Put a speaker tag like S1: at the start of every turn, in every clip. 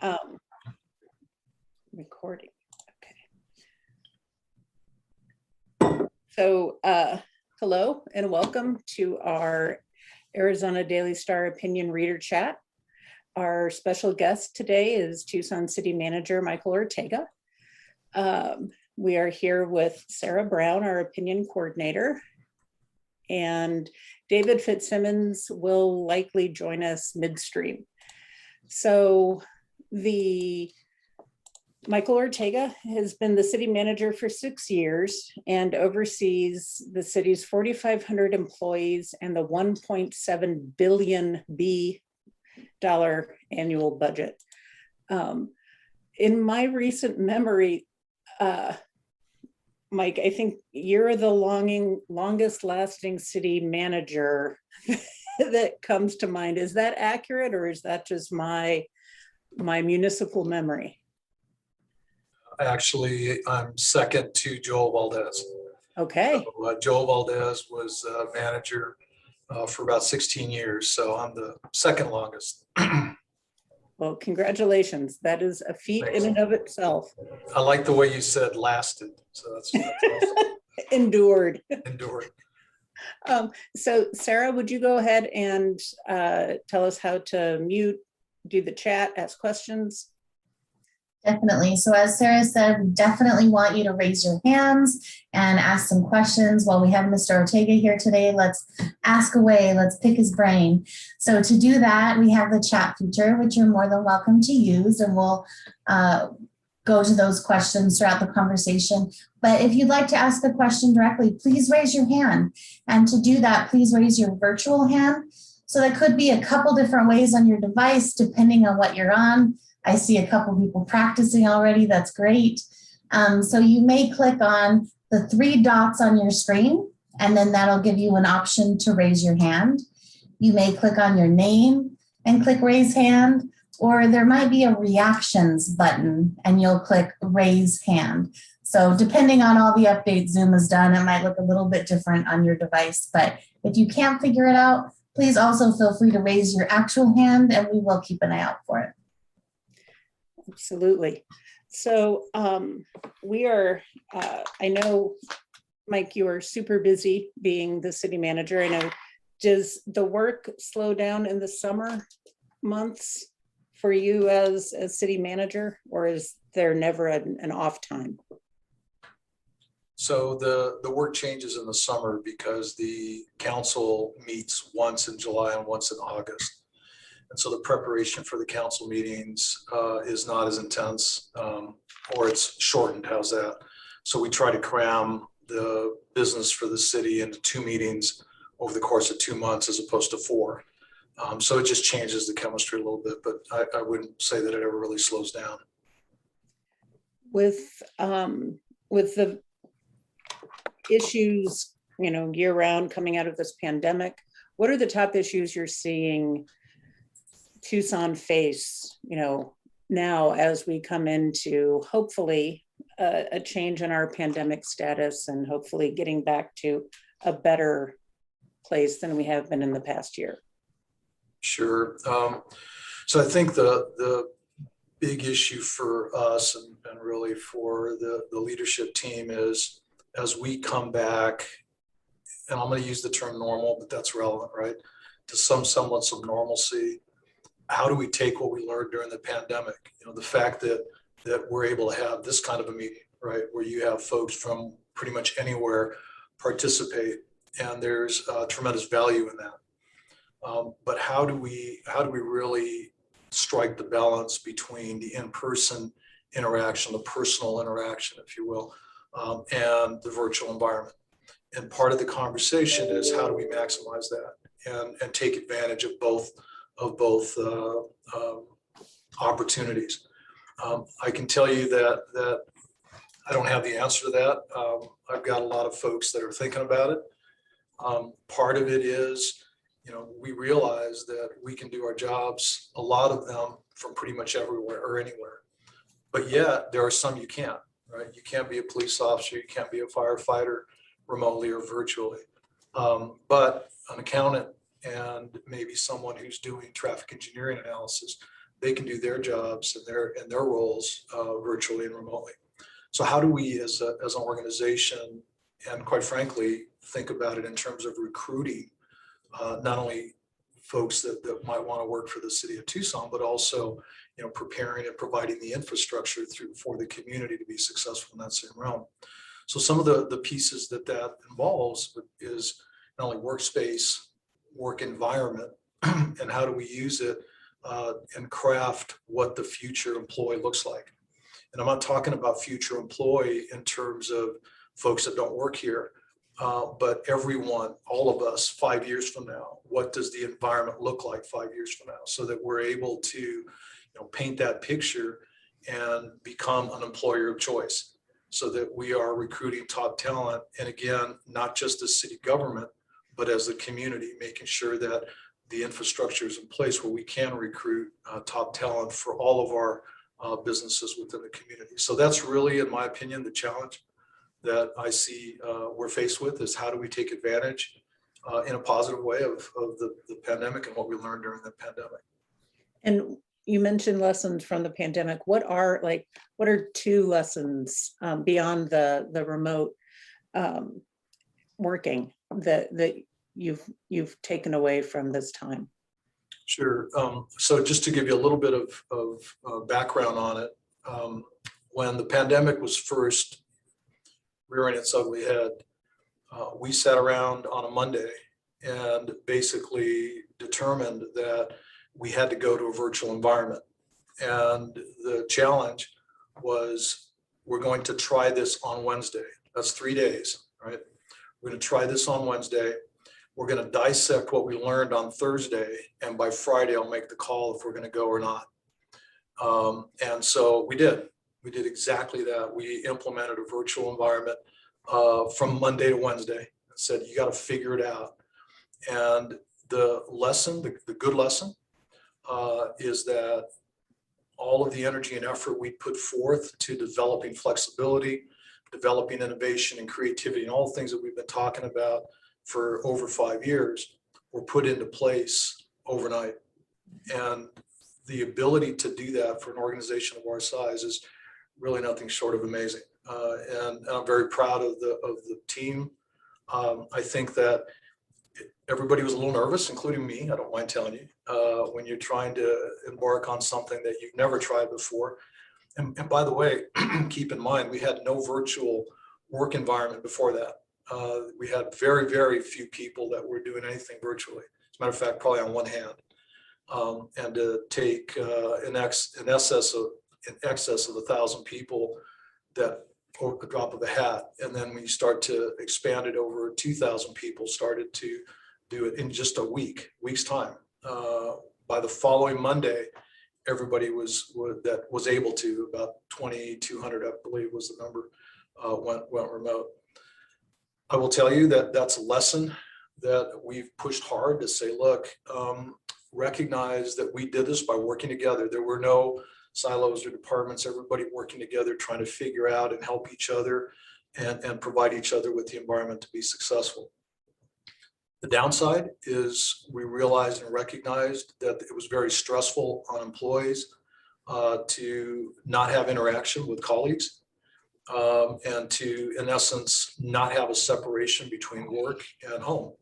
S1: Um, recording. Okay. So, hello and welcome to our Arizona Daily Star Opinion Reader Chat. Our special guest today is Tucson City Manager Michael Ortega. We are here with Sarah Brown, our opinion coordinator, and David Fitzsimmons will likely join us midstream. So Michael Ortega has been the city manager for 6 years and oversees the city's 4,500 employees and the $1.7 billion annual budget. In my recent memory, Mike, I think you're the longest lasting city manager that comes to mind. Is that accurate, or is that just my municipal memory?
S2: Actually, I'm second to Joel Valdez.
S1: Okay.
S2: So, Joel Valdez was manager for about 16 years, so I'm the second longest.
S1: Well, congratulations. That is a feat
S2: Thanks.
S1: in and of itself.
S2: I like the way you said lasted, so that's awesome.
S1: Endured.
S2: Endured.
S1: So Sarah, would you go ahead and tell us how to mute, do the chat, ask questions?
S3: Definitely. So as Sarah said, we definitely want you to raise your hands and ask some questions. While we have Mr. Ortega here today, let's ask away, let's pick his brain. So to do that, we have the chat feature, which you're more than welcome to use, and we'll go to those questions throughout the conversation. But if you'd like to ask the question directly, please raise your hand. And to do that, please raise your virtual hand. So that could be a couple different ways on your device, depending on what you're on. I see a couple people practicing already. That's great. So you may click on the 3 dots on your screen, and then that'll give you an option to raise your hand. You may click on your name and click raise hand, or there might be a reactions button and you'll click raise hand. So depending on all the updates Zoom has done, it might look a little bit different on your device, but if you can't figure it out, please also feel free to raise your actual hand and we will keep an eye out for it.
S1: Absolutely. So we are, I know, Mike, you are super busy being the city manager. I know, does the work slow down in the summer months for you as a city manager, or is there never an off time?
S2: So the work changes in the summer because the council meets once in July and once in August. And so the preparation for the council meetings is not as intense, or it's shortened. How's that? So we try to cram the business for the city into 2 meetings over the course of 2 months as opposed to 4. So it just changes the chemistry a little bit, but I wouldn't say that it ever really slows down.
S1: With the issues, year round coming out of this pandemic, what are the top issues you're seeing Tucson face, now as we come into hopefully a change in our pandemic status and hopefully getting back to a better place than we have been in the past year?
S2: Sure. So I think the big issue for us and really for the leadership team is, as we come back, and I'm going to use the term normal, but that's relevant, right? To some semblance of normalcy. How do we take what we learned during the pandemic? The fact that we're able to have this kind of a meeting, right, where you have folks from pretty much anywhere participate, and there's tremendous value in that. But how do we really strike the balance between the in-person interaction, the personal interaction, if you will, and the virtual environment? And part of the conversation is, how do we maximize that and take advantage of both opportunities? I can tell you that I don't have the answer to that. I've got a lot of folks that are thinking about it. Part of it is, we realize that we can do our jobs, a lot of them, from pretty much everywhere or anywhere. But yet there are some you can't, right? You can't be a police officer, you can't be a firefighter remotely or virtually. But an accountant and maybe someone who's doing traffic engineering analysis, they can do their jobs and their roles virtually and remotely. So how do we as an organization, and quite frankly, think about it in terms of recruiting, not only folks that might want to work for the city of Tucson, but also, preparing and providing the infrastructure for the community to be successful in that same realm. So some of the pieces that involves is not only workspace, work environment, and how do we use it and craft what the future employee looks like. And I'm not talking about future employee in terms of folks that don't work here, but everyone, all of us, 5 years from now, what does the environment look like 5 years from now, so that we're able to paint that picture and become an employer of choice, so that we are recruiting top talent. And again, not just as city government, but as the community, making sure that the infrastructure is in place where we can recruit top talent for all of our businesses within the community. So that's really, in my opinion, the challenge that I see we're faced with, is how do we take advantage in a positive way of the pandemic and what we learned during the pandemic.
S1: And you mentioned lessons from the pandemic. What are two lessons beyond the remote working that you've taken away from this time? Sure.
S2: So just to give you a little bit of background on it, when the pandemic was first rearing its ugly head, we sat around on a Monday and basically determined that we had to go to a virtual environment. And the challenge was, we're going to try this on Wednesday. That's 3 days, right? We're going to try this on Wednesday. We're going to dissect what we learned on Thursday, and by Friday, I'll make the call if we're going to go or not. And so we did exactly that. We implemented a virtual environment from Monday to Wednesday and said, you got to figure it out. And the lesson, the good lesson, is that all of the energy and effort we put forth to developing flexibility, developing innovation and creativity, and all the things that we've been talking about for over 5 years were put into place overnight. And the ability to do that for an organization of our size is really nothing short of amazing. And I'm very proud of the team. I think that everybody was a little nervous, including me, I don't mind telling you, when you're trying to embark on something that you've never tried before. And by the way, keep in mind, we had no virtual work environment before that. We had very, very few people that were doing anything virtually. As a matter of fact, probably on one hand. And to take in excess of 1,000 people, that or a drop of a hat. And then when you start to expand it, over 2,000 people started to do it in just a week's time. By the following Monday, everybody was able to, about 2,200, I believe was the number, went remote. I will tell you that that's a lesson that we've pushed hard to say, look, recognize that we did this by working together. There were no silos or departments, everybody working together, trying to figure out and help each other and provide each other with the environment to be successful. The downside is we realized and recognized that it was very stressful on employees to not have interaction with colleagues and to, in essence, not have a separation between work and home.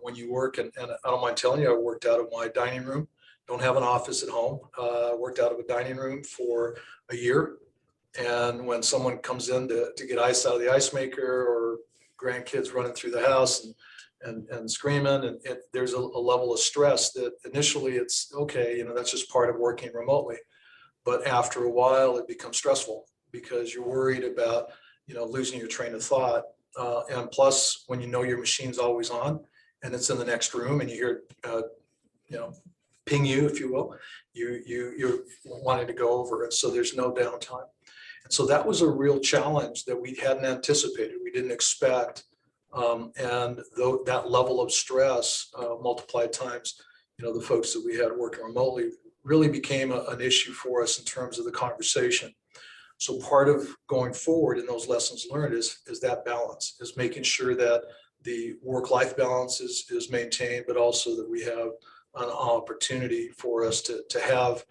S2: When you work, and I don't mind telling you, I worked out of my dining room, don't have an office at home, worked out of a dining room for a year. And when someone comes in to get ice out of the ice maker, or grandkids running through the house and screaming, and there's a level of stress that initially it's okay, that's just part of working remotely. But after a while, it becomes stressful because you're worried about, losing your train of thought. And plus, when your machine's always on and it's in the next room and you hear, ping you, if you will, you're wanting to go over it. So there's no downtime. And so that was a real challenge that we hadn't anticipated. We didn't expect. And though that level of stress multiplied times, the folks that we had working remotely really became an issue for us in terms of the conversation. So part of going forward in those lessons learned is that balance, is making sure that the work-life balance is maintained, but also that we have an opportunity for us to have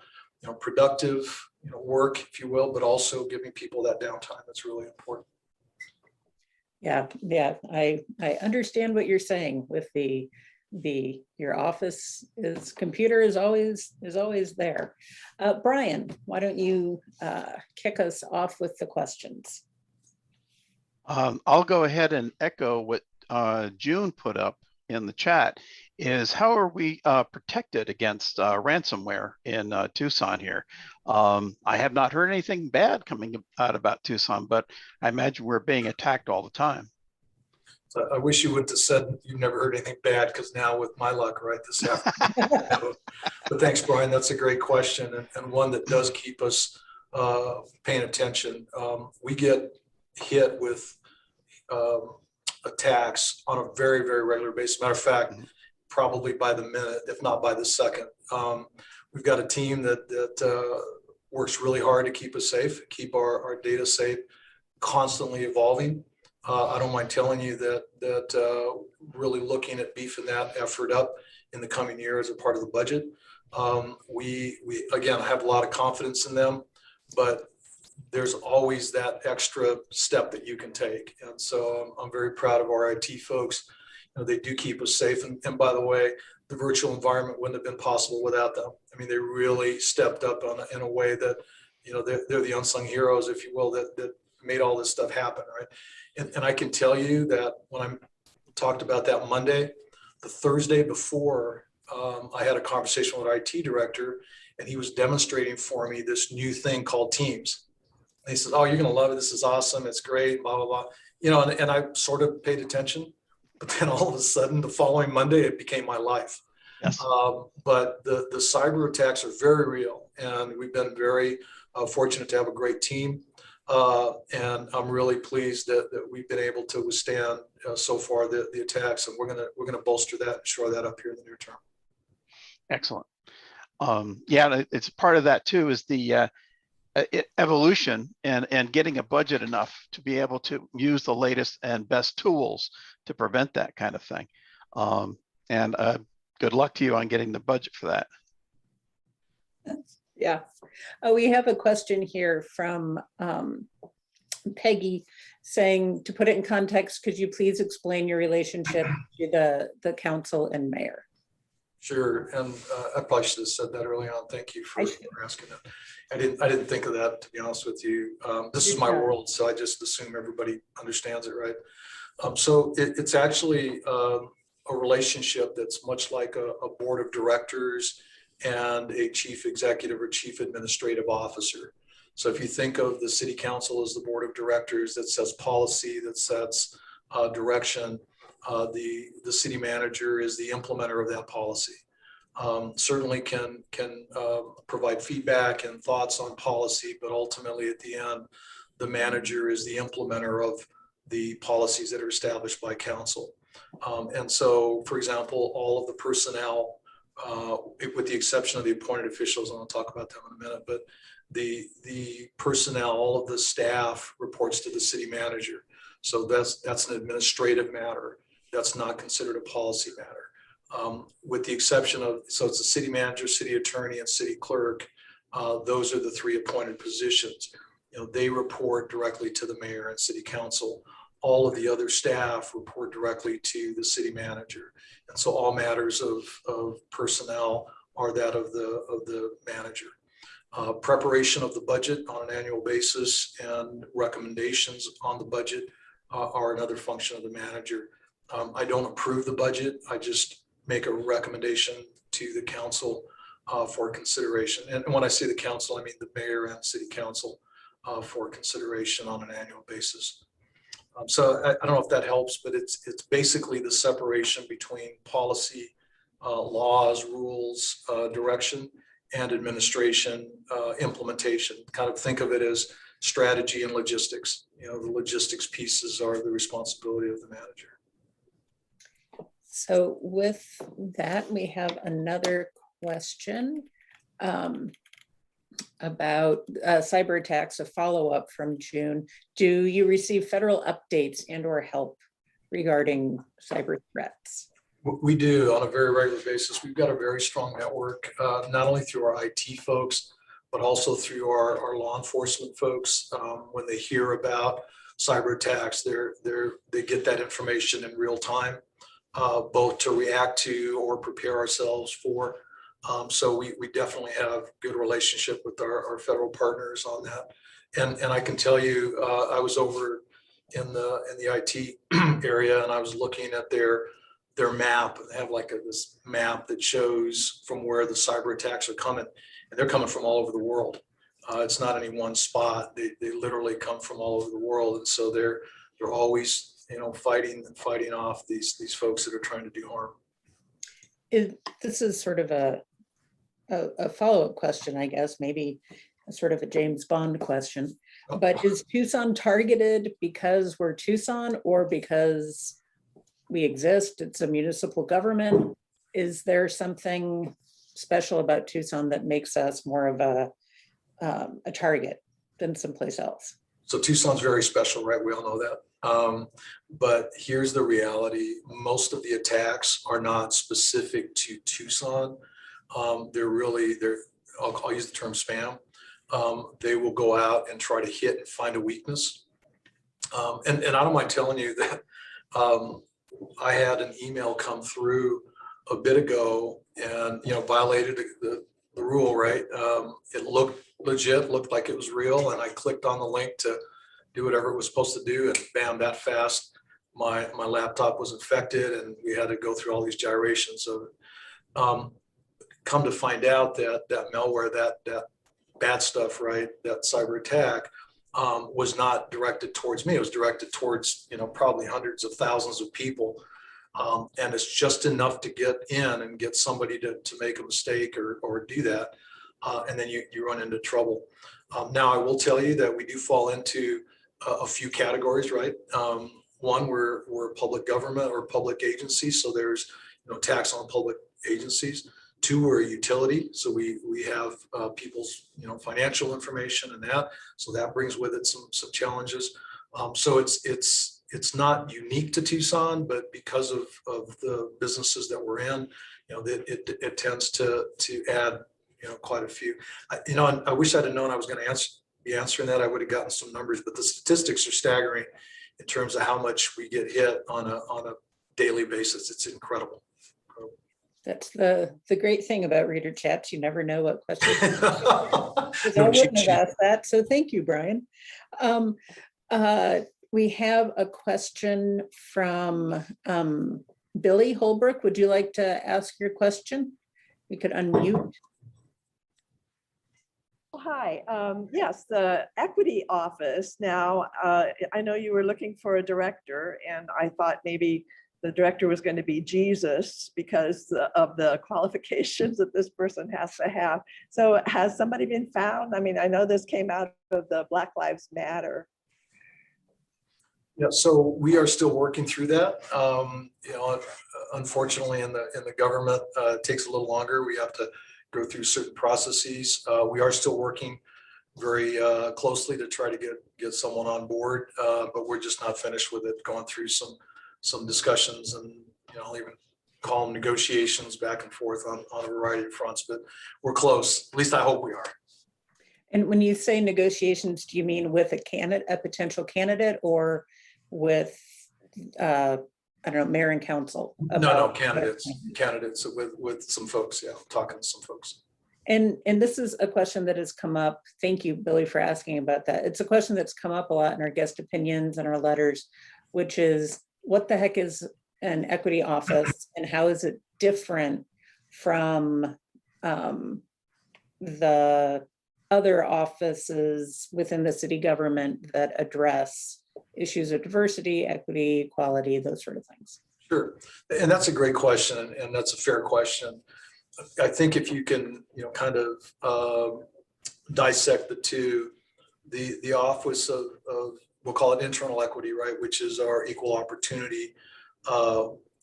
S2: productive, work, if you will, but also giving people that downtime. That's really important.
S1: Yeah, I understand what you're saying with your office computer is always there. Brian, why don't you kick us off with the questions?
S4: I'll go ahead and echo what June put up in the chat. Is how are we protected against ransomware in Tucson here? I have not heard anything bad coming out about Tucson, but I imagine we're being attacked all the time.
S2: So I wish you would have said you've never heard anything bad, because now with my luck, right, this afternoon. But thanks, Brian. That's a great question, and one that does keep us paying attention. We get hit with attacks on a very, very regular basis. Matter of fact, probably by the minute, if not by the second. We've got a team that works really hard to keep us safe, keep our data safe, constantly evolving. I don't mind telling you that really looking at beefing that effort up in the coming year as a part of the budget. We again, I have a lot of confidence in them, but there's always that extra step that you can take. And so I'm very proud of our IT folks. They do keep us safe. And by the way, the virtual environment wouldn't have been possible without them. I mean, they really stepped up in a way that, they're the unsung heroes, if you will, that made all this stuff happen, right? And I can tell you that when I talked about that Monday, the Thursday before, I had a conversation with our IT director, and he was demonstrating for me this new thing called Teams. And he said, "Oh, you're going to love it. This is awesome. It's great, blah, blah, blah." And I sort of paid attention, but then all of a sudden the following Monday, it became my life.
S4: Yes.
S2: But the cyber attacks are very real, and we've been very fortunate to have a great team. And I'm really pleased that we've been able to withstand so far the attacks, and we're gonna bolster that and shore that up here in the near term.
S4: Excellent. Yeah, it's part of that too, is the evolution and getting a budget enough to be able to use the latest and best tools to prevent that kind of thing. And good luck to you on getting the budget for that.
S1: Yeah. We have a question here from Peggy saying, to put it in context, could you please explain your relationship to the council and mayor?
S2: Sure, and I probably should have said that early on. Thank you for asking that. I didn't think of that, to be honest with you. This is my world, so I just assume everybody understands it, right? So it's actually a relationship that's much like a board of directors and a chief executive or chief administrative officer. So if you think of the city council as the board of directors that sets policy, that sets direction, the city manager is the implementer of that policy. Certainly can provide feedback and thoughts on policy, but ultimately at the end, the manager is the implementer of the policies that are established by council. And so, for example, all of the personnel, with the exception of the appointed officials, and I'll talk about them in a minute, but the personnel, all of the staff reports to the city manager. So that's an administrative matter. That's not considered a policy matter. With the exception of, so it's the city manager, city attorney, and city clerk. Those are the three appointed positions. They report directly to the mayor and city council. All of the other staff report directly to the city manager. And so all matters of personnel are that of the manager. Preparation of the budget on an annual basis and recommendations on the budget are another function of the manager. I don't approve the budget. I just make a recommendation to the council for consideration. And when I say the council, I mean the mayor and city council for consideration on an annual basis. So I don't know if that helps, but it's basically the separation between policy, laws, rules, direction, and administration, implementation. Kind of think of it as strategy and logistics. The logistics pieces are the responsibility of the manager.
S1: So with that, we have another question about cyber attacks, a follow-up from June. Do you receive federal updates and or help regarding cyber threats?
S2: We do on a very regular basis. We've got a very strong network, not only through our IT folks, but also through our law enforcement folks. When they hear about cyber attacks, they get that information in real time, both to react to or prepare ourselves for. So we definitely have good relationship with our federal partners on that. And I can tell you, I was over in the IT area, and I was looking at their map. They have like this map that shows from where the cyber attacks are coming, and they're coming from all over the world. It's not any one spot. They literally come from all over the world, and so they're always, you know, fighting off these folks that are trying to do harm.
S1: This is sort of a follow-up question, I guess, maybe sort of a James Bond question, but is Tucson targeted because we're Tucson or because we exist? It's a municipal government. Is there something special about Tucson that makes us more of a target than someplace else?
S2: So Tucson's very special, right? We all know that. But here's the reality. Most of the attacks are not specific to Tucson. I'll use the term spam. They will go out and try to hit and find a weakness. And I don't mind telling you that I had an email come through a bit ago and, you know, violated the rule, right? It looked legit, looked like it was real. And I clicked on the link to do whatever it was supposed to do. And bam, that fast, my laptop was infected and we had to go through all these gyrations of it. Come to find out that malware, that bad stuff, right, that cyber attack was not directed towards me. It was directed towards, you know, probably hundreds of thousands of people. And it's just enough to get in and get somebody to make a mistake or do that. And then you run into trouble. Now, I will tell you that we do fall into a few categories, right? One, we're a public government or public agency. So there's, you know, tax on public agencies. Two, we're a utility, so we have people's, you know, financial information and that, so that brings with it some challenges. So it's not unique to Tucson, but because of the businesses that we're in, you know, it tends to add, you know, quite a few. You know, I wish I'd have known I was going to be answering that. I would have gotten some numbers, but the statistics are staggering in terms of how much we get hit on a daily basis. It's incredible.
S1: That's the great thing about reader chats. You never know what questions.
S2: No
S1: I
S2: cheat
S1: wouldn't have
S2: sheet.
S1: asked that. So thank you, Brian. We have a question from Billy Holbrook. Would you like to ask your question? We could unmute.
S5: Hi, yes, the equity office. Now, I know you were looking for a director, and I thought maybe the director was going to be Jesus because of the qualifications that this person has to have. So has somebody been found? I mean, I know this came out of the Black Lives Matter.
S2: Yeah, so we are still working through that. You know, unfortunately, in the government, it takes a little longer. We have to go through certain processes. We are still working very closely to try to get someone on board, but we're just not finished with it. Going through some discussions, and, you know, I'll even call them negotiations back and forth on a variety of fronts, but we're close. At least I hope we are.
S1: And when you say negotiations, do you mean with a potential candidate, or with, I don't know, mayor and council?
S2: No, candidates with some folks. Yeah, talking to some folks.
S1: And this is a question that has come up. Thank you, Billy, for asking about that. It's a question that's come up a lot in our guest opinions and our letters, which is, what the heck is an equity office and how is it different from the other offices within the city government that address issues of diversity, equity, equality, those sort of things?
S2: Sure, and that's a great question, and that's a fair question. I think if you can, you know, kind of dissect the two, the office of we'll call it internal equity, right, which is our equal opportunity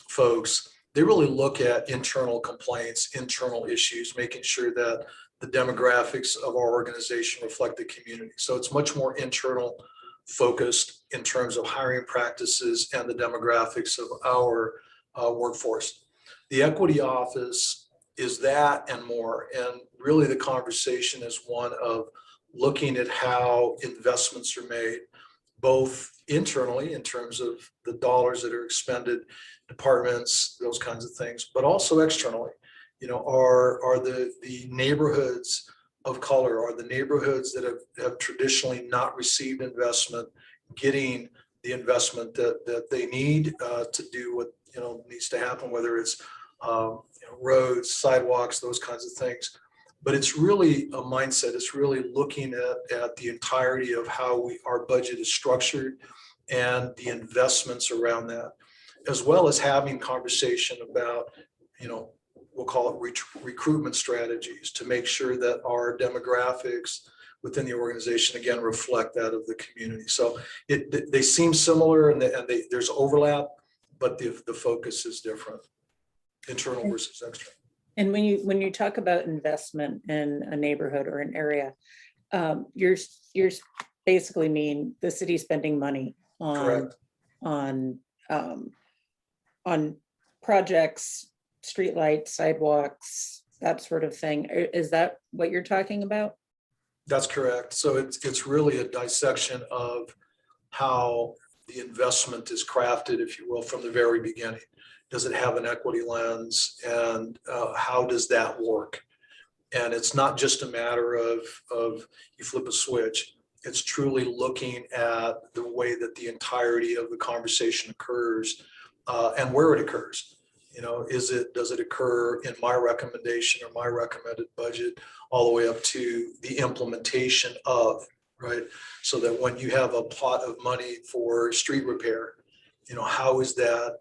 S2: folks. They really look at internal complaints, internal issues, making sure that the demographics of our organization reflect the community. So it's much more internal focused in terms of hiring practices and the demographics of our workforce. The equity office is that and more. And really the conversation is one of looking at how investments are made, both internally in terms of the dollars that are expended, departments, those kinds of things, but also externally. You know, are the neighborhoods of color, are the neighborhoods that have traditionally not received investment getting the investment that they need to do what, you know, needs to happen, whether it's you know, roads, sidewalks, those kinds of things. But it's really a mindset. It's really looking at the entirety of how our budget is structured and the investments around that, as well as having conversation about, you know, we'll call it recruitment strategies to make sure that our demographics within the organization, again, reflect that of the community. So they seem similar and there's overlap, but the focus is different, internal versus external.
S1: And when you talk about investment in a neighborhood or an area, you're basically mean the city spending money on projects, streetlights, sidewalks, that sort of thing. Is that what you're talking about?
S2: That's correct. So it's really a dissection of how the investment is crafted, if you will, from the very beginning. Does it have an equity lens, and how does that work? And it's not just a matter of you flip a switch. It's truly looking at the way that the entirety of the conversation occurs and where it occurs. You know, does it occur in my recommendation or my recommended budget all the way up to the implementation of, right? So that when you have a pot of money for street repair, you know, how is that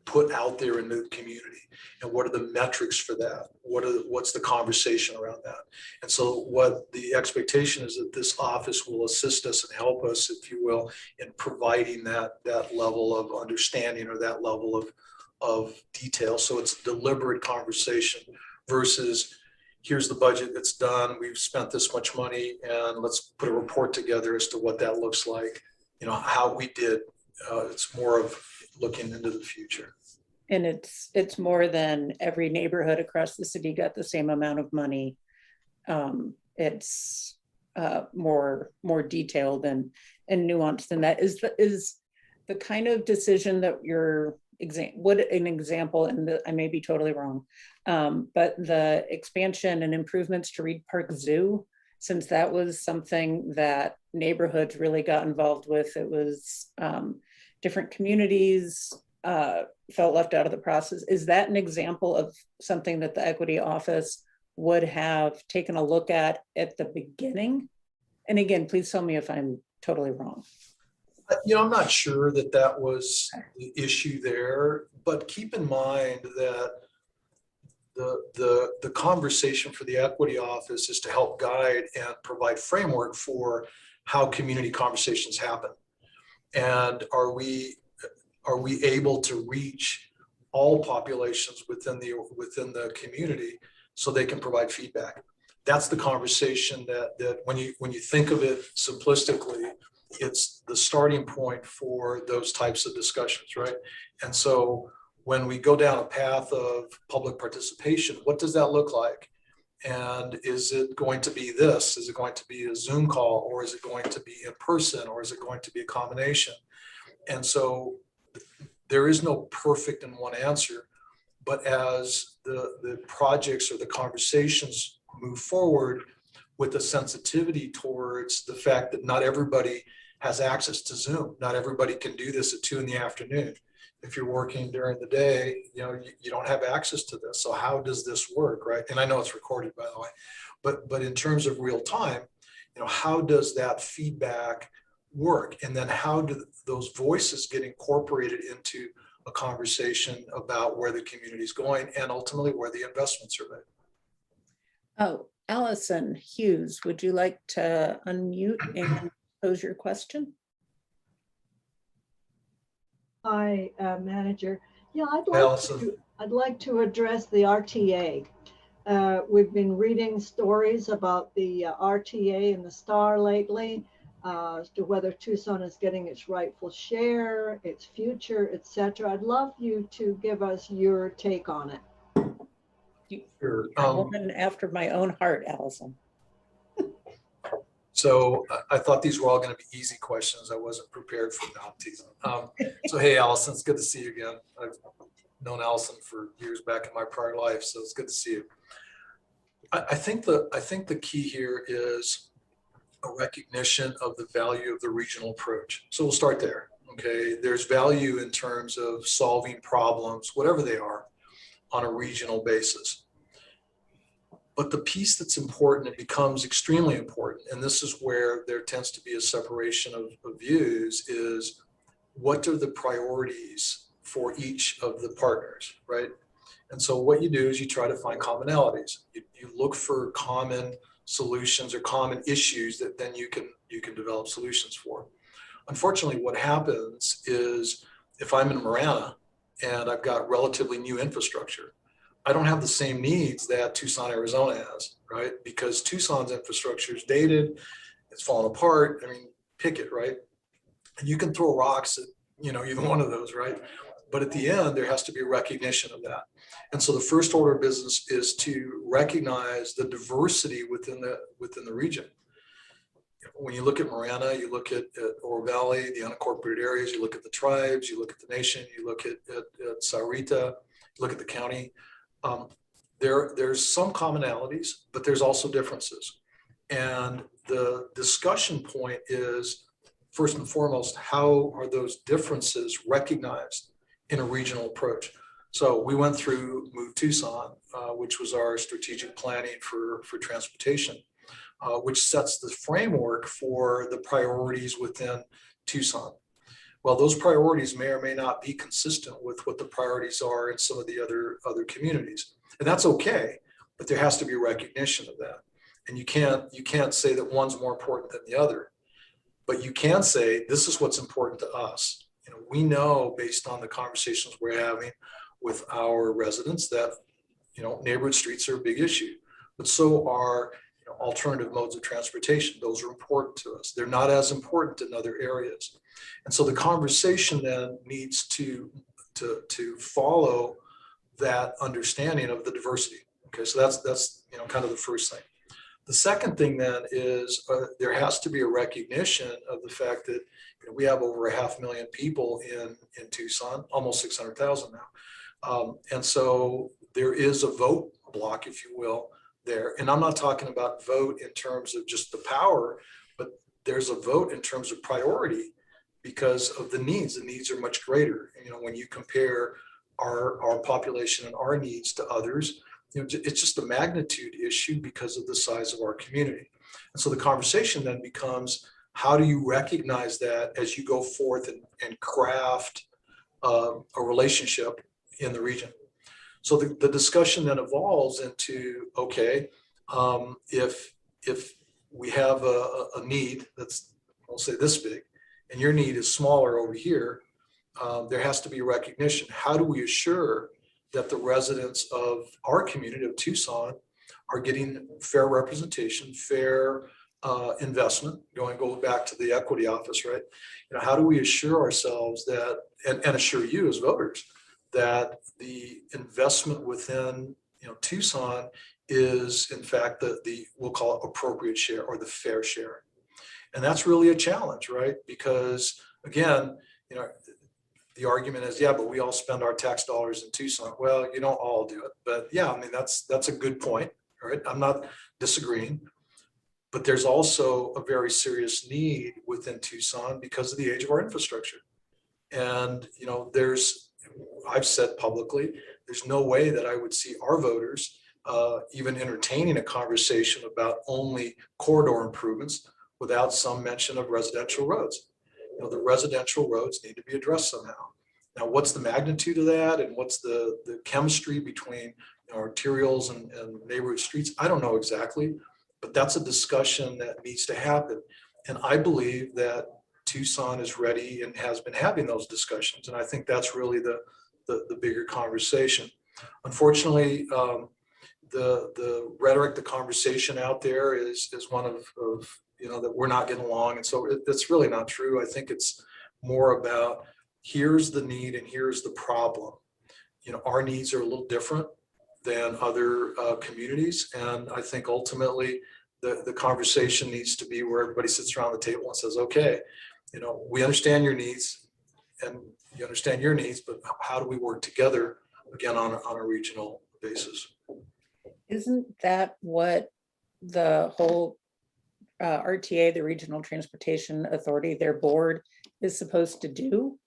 S2: put out there in the community, and what are the metrics for that? What's the conversation around that? And so what the expectation is that this office will assist us and help us, if you will, in providing that level of understanding or that level of detail. So it's a deliberate conversation versus here's the budget that's done, we've spent this much money, and let's put a report together as to what that looks like, you know, how we did. It's more of looking into the future.
S1: And it's more than every neighborhood across the city got the same amount of money. It's more detailed and nuanced than that. Is the kind of decision that you're what an example, and I may be totally wrong, but the expansion and improvements to Reed Park Zoo, since that was something that neighborhoods really got involved with, it was different communities felt left out of the process. Is that an example of something that the equity office would have taken a look at the beginning? And again, please tell me if I'm totally wrong.
S2: You know, I'm not sure that was the issue there, but keep in mind that the conversation for the equity office is to help guide and provide framework for how community conversations happen. And are we able to reach all populations within the community so they can provide feedback? That's the conversation that when you think of it simplistically, it's the starting point for those types of discussions, right? And so when we go down a path of public participation, what does that look like? And is it going to be this? Is it going to be a Zoom call, or is it going to be in person, or is it going to be a combination? And so there is no perfect and one answer, but as the projects or the conversations move forward with a sensitivity towards the fact that not everybody has access to Zoom, not everybody can do this at 2 p.m. If you're working during the day, you know, you don't have access to this. So how does this work, right? And I know it's recorded, by the way, but in terms of real time, you know, how does that feedback work? And then how do those voices get incorporated into a conversation about where the community is going and ultimately where the investments are made?
S1: Oh, Allison Hughes, would you like to unmute and pose your question?
S6: Hi, Manager. Yeah, I'd like to address the RTA. We've been reading stories about the RTA and the STAR lately, as to whether Tucson is getting its rightful share, its future, etc. I'd love you to give us your take on it.
S2: Sure.
S1: A woman after my own heart, Allison.
S2: So I thought these were all going to be easy questions. I wasn't prepared for the teasing. So hey, Allison, it's good to see you again. I've known Allison for years back in my prior life, so it's good to see you. I think the key here is a recognition of the value of the regional approach. So we'll start there. Okay, there's value in terms of solving problems, whatever they are, on a regional basis. But the piece that's important, it becomes extremely important, and this is where there tends to be a separation of views, is what are the priorities for each of the partners, right? And so what you do is you try to find commonalities. You look for common solutions or common issues that then you can develop solutions for. Unfortunately, what happens is if I'm in Marana and I've got relatively new infrastructure, I don't have the same needs that Tucson, Arizona has, right? Because Tucson's infrastructure is dated, it's fallen apart. I mean, pick it, right? And you can throw rocks at, either one of those, right? But at the end, there has to be a recognition of that. And so the first order of business is to recognize the diversity within the region. When you look at Marana, you look at Oro Valley, the unincorporated areas, you look at the tribes, you look at the nation, you look at Sahuarita, you look at the county. There's some commonalities, but there's also differences. And the discussion point is, first and foremost, how are those differences recognized in a regional approach? So we went through Move Tucson, which was our strategic planning for transportation, which sets the framework for the priorities within Tucson. Well, those priorities may or may not be consistent with what the priorities are in some of the other communities. And that's okay, but there has to be a recognition of that. And you can't say that one's more important than the other, but you can say, this is what's important to us. We know based on the conversations we're having with our residents that, neighborhood streets are a big issue, but so are alternative modes of transportation. Those are important to us. They're not as important in other areas. And so the conversation then needs to follow that understanding of the diversity. Okay, so that's kind of the first thing. The second thing then is there has to be a recognition of the fact that we have over 500,000 people in Tucson, almost 600,000 now. And so there is a vote block, if you will, there. And I'm not talking about vote in terms of just the power, but there's a vote in terms of priority because of the needs. The needs are much greater. When you compare our population and our needs to others, it's just a magnitude issue because of the size of our community. And so the conversation then becomes, how do you recognize that as you go forth and craft a relationship in the region? So the discussion then evolves into, okay, if we have a need that's, we'll say this big, and your need is smaller over here, there has to be recognition. How do we assure that the residents of our community of Tucson are getting fair representation, fair investment, go back to the equity office, right? How do we assure ourselves that, and assure you as voters, that the investment within Tucson is in fact the we'll call it appropriate share or the fair share. And that's really a challenge, right? Because again, the argument is, yeah, but we all spend our tax dollars in Tucson. Well, you don't all do it, but yeah, I mean, that's a good point, right? I'm not disagreeing, but there's also a very serious need within Tucson because of the age of our infrastructure. And, I've said publicly, there's no way that I would see our voters even entertaining a conversation about only corridor improvements without some mention of residential roads. The residential roads need to be addressed somehow. Now, what's the magnitude of that and what's the chemistry between arterials and neighborhood streets? I don't know exactly, but that's a discussion that needs to happen. And I believe that Tucson is ready and has been having those discussions. And I think that's really the bigger conversation. Unfortunately, the rhetoric, the conversation out there is one of that we're not getting along. And so it's really not true. I think it's more about here's the need and here's the problem. Our needs are a little different than other communities. And I think ultimately the conversation needs to be where everybody sits around the table and says, okay, you know, we understand your needs and you understand your needs, but how do we work together again on a regional basis?
S1: Isn't that what the whole RTA, the Regional Transportation Authority, their board is supposed to do?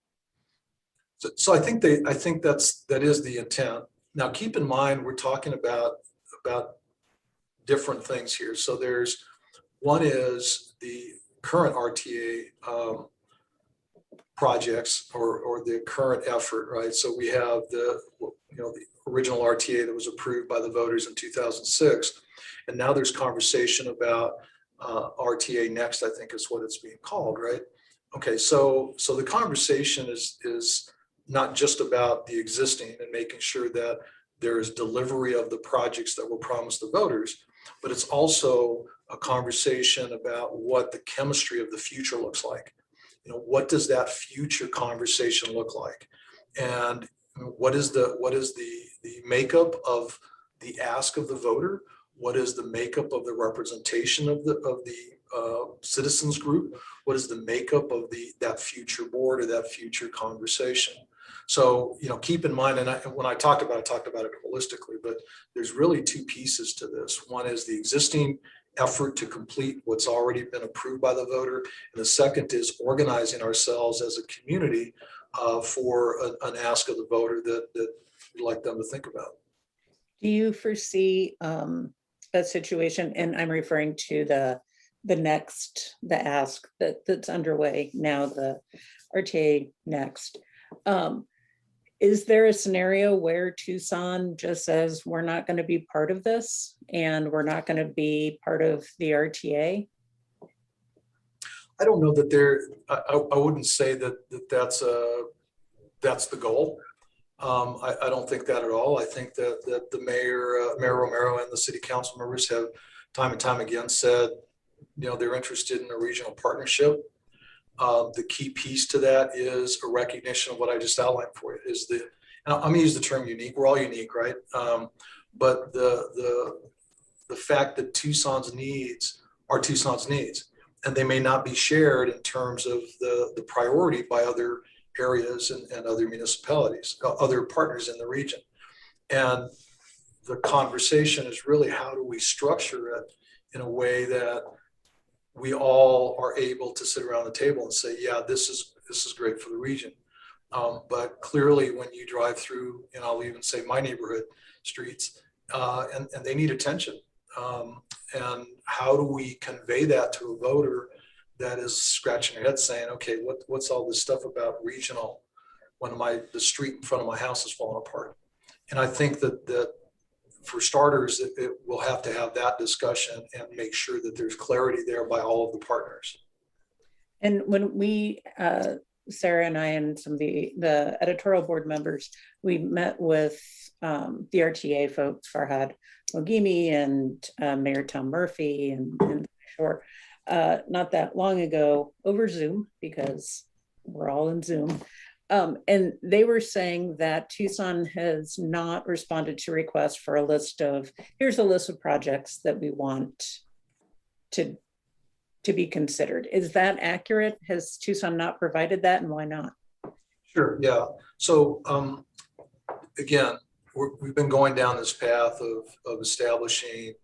S2: So I think that is the intent. Now, keep in mind, we're talking about different things here. So there's one is the current RTA projects or the current effort, right? So we have the original RTA that was approved by the voters in 2006, and now there's conversation about RTA Next, I think is what it's being called, right? Okay, so the conversation is not just about the existing and making sure that there is delivery of the projects that were promised the voters, but it's also a conversation about what the chemistry of the future looks like. You know, what does that future conversation look like? And what is the makeup of the ask of the voter? What is the makeup of the representation of the citizens group? What is the makeup of that future board or that future conversation? So, you know, keep in mind, and when I talked about it holistically, but there's really two pieces to this. One is the existing effort to complete what's already been approved by the voter. And the second is organizing ourselves as a community for an ask of the voter that we'd like them to think about.
S1: Do you foresee a situation, and I'm referring to the ask that's underway now, the RTA Next. Is there a scenario where Tucson just says we're not going to be part of this and we're not going to be part of the RTA?
S2: I don't know that I wouldn't say that's the goal. I don't think that at all. I think that the Mayor Romero and the city council members have time and time again said, you know, they're interested in a regional partnership. The key piece to that is a recognition of what I just outlined for you. And I'm going to use the term unique. We're all unique, right? But the fact that Tucson's needs are Tucson's needs, and they may not be shared in terms of the priority by other areas and other municipalities, other partners in the region. And the conversation is really, how do we structure it in a way that we all are able to sit around the table and say, yeah, this is great for the region. But clearly when you drive through, and I'll even say my neighborhood streets, and they need attention. And how do we convey that to a voter that is scratching their head saying, okay, what's all this stuff about regional when the street in front of my house is falling apart? And I think that for starters, it will have to have that discussion and make sure that there's clarity there by all of the partners.
S1: And when we, Sarah and I and some of the editorial board members, we met with the RTA folks, Farhad Mogimi and Mayor Tom Murphy and Shore, not that long ago over Zoom, because we're all in Zoom. And they were saying that Tucson has not responded to requests for here's a list of projects that we want to be considered. Is that accurate? Has Tucson not provided that, and why not?
S2: Sure, yeah. So again, we've been going down this path of establishing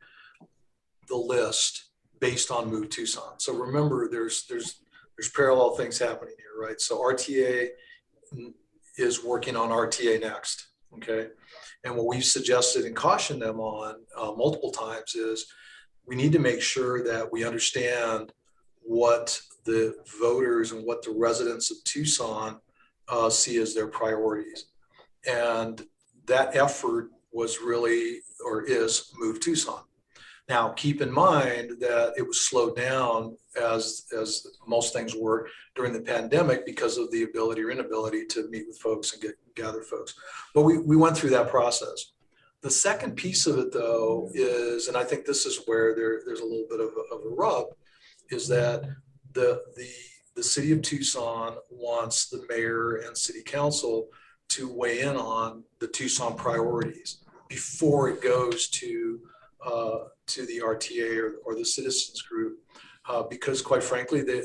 S2: the list based on Move Tucson. So remember, there's parallel things happening here, right? So RTA is working on RTA Next, okay? And what we've suggested and cautioned them on multiple times is we need to make sure that we understand what the voters and what the residents of Tucson see as their priorities. And that effort was really, or is, Move Tucson. Now, keep in mind that it was slowed down as most things were during the pandemic because of the ability or inability to meet with folks and gather folks. But we went through that process. The second piece of it, though, is, and I think this is where there's a little bit of a rub, is that the city of Tucson wants the mayor and city council to weigh in on the Tucson priorities before it goes to the RTA or the citizens group, because quite frankly, they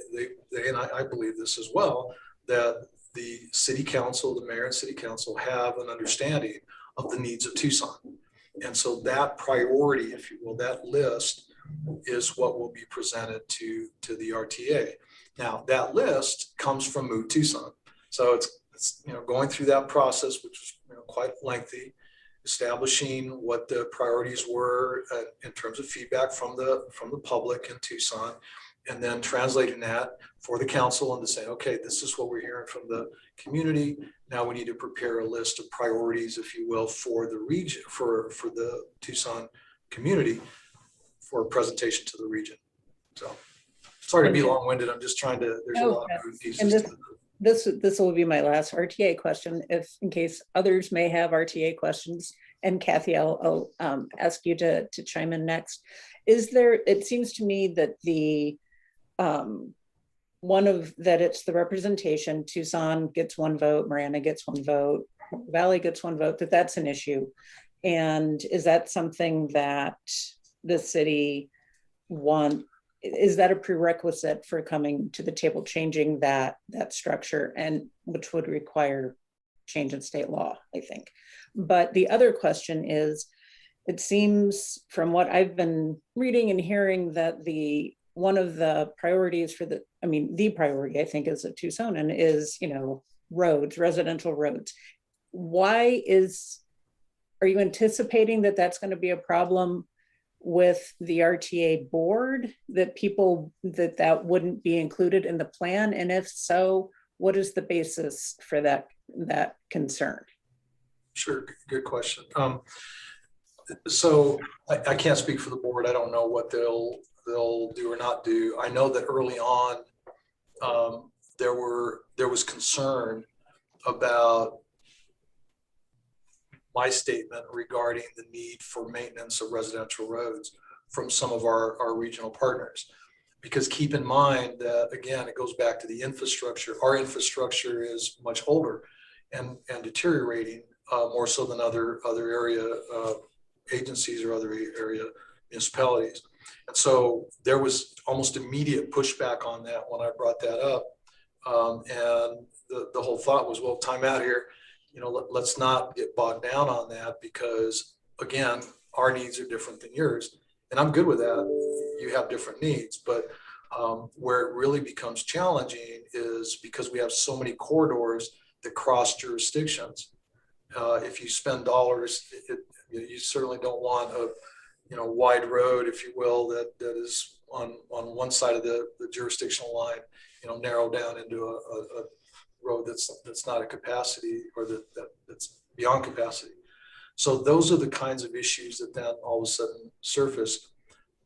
S2: and I believe this as well, that the city council, the mayor and city council have an understanding of the needs of Tucson. And so that priority, if you will, that list is what will be presented to the RTA. Now that list comes from Move Tucson. So it's going through that process, which is quite lengthy, establishing what the priorities were in terms of feedback from the public in Tucson, and then translating that for the council and to say, okay, this is what we're hearing from the community. Now we need to prepare a list of priorities, if you will, for the region, for the Tucson community, for a presentation to the region. So sorry to be long-winded. I'm just trying to, there's a lot of moving pieces.
S1: And this will be my last RTA question, if in case others may have RTA questions. And Kathy, I'll ask you to chime in next. It seems to me that it's the representation, Tucson gets one vote, Marana gets one vote, Valley gets one vote, that's an issue. And is that something that the city is that a prerequisite for coming to the table, changing that structure, and which would require change in state law, I think. But the other question is, it seems from what I've been reading and hearing that one of the priorities the priority I think is a Tucsonan is, roads, residential roads. Are you anticipating that that's going to be a problem with the RTA board, that that wouldn't be included in the plan? And if so, what is the basis for that concern?
S2: Sure, good question. So I can't speak for the board. I don't know what they'll do or not do. I know that early on there was concern about my statement regarding the need for maintenance of residential roads from some of our regional partners. Because keep in mind that, again, it goes back to the infrastructure. Our infrastructure is much older and deteriorating more so than other area agencies or other area municipalities. And so there was almost immediate pushback on that when I brought that up. And the whole thought was, well, time out here. Let's not get bogged down on that, because again, our needs are different than yours. And I'm good with that. You have different needs, but where it really becomes challenging is because we have so many corridors that cross jurisdictions. If you spend dollars, you certainly don't want a wide road, if you will, that is on one side of the jurisdictional line, narrow down into a road that's not at capacity, or that's beyond capacity. So those are the kinds of issues that then all of a sudden surface.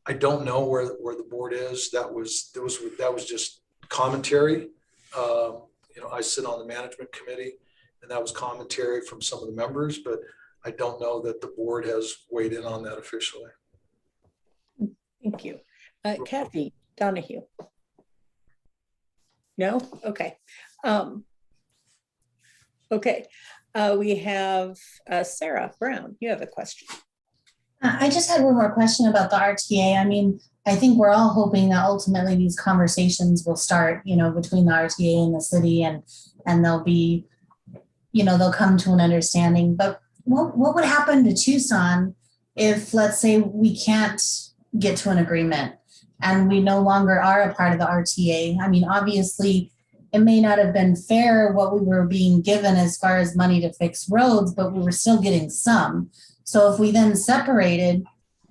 S2: I don't know where the board is. That was just commentary. I sit on the management committee, and that was commentary from some of the members, but I don't know that the board has weighed in on that officially.
S1: Thank you. Kathy Donahue. No? Okay. Okay. We have Sarah Brown. You have a question.
S3: I just had one more question about the RTA. I think we're all hoping that ultimately these conversations will start, between the RTA and the city, and they'll be, they'll come to an understanding. But what would happen to Tucson if, let's say, we can't get to an agreement and we no longer are a part of the RTA? Obviously, it may not have been fair what we were being given as far as money to fix roads, but we were still getting some. So if we then separated,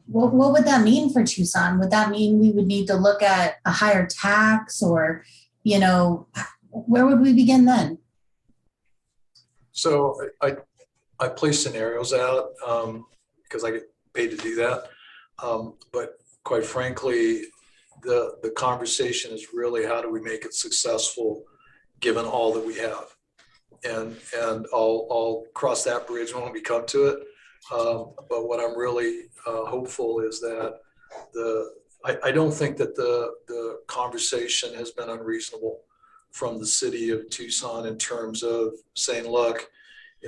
S3: what would that mean for Tucson? Would that mean we would need to look at a higher tax, or, where would we begin then?
S2: So I play scenarios out because I get paid to do that. But quite frankly, the conversation is really, how do we make it successful given all that we have? And I'll cross that bridge when we come to it. But what I'm really hopeful is that I don't think that the conversation has been unreasonable from the city of Tucson in terms of saying, look,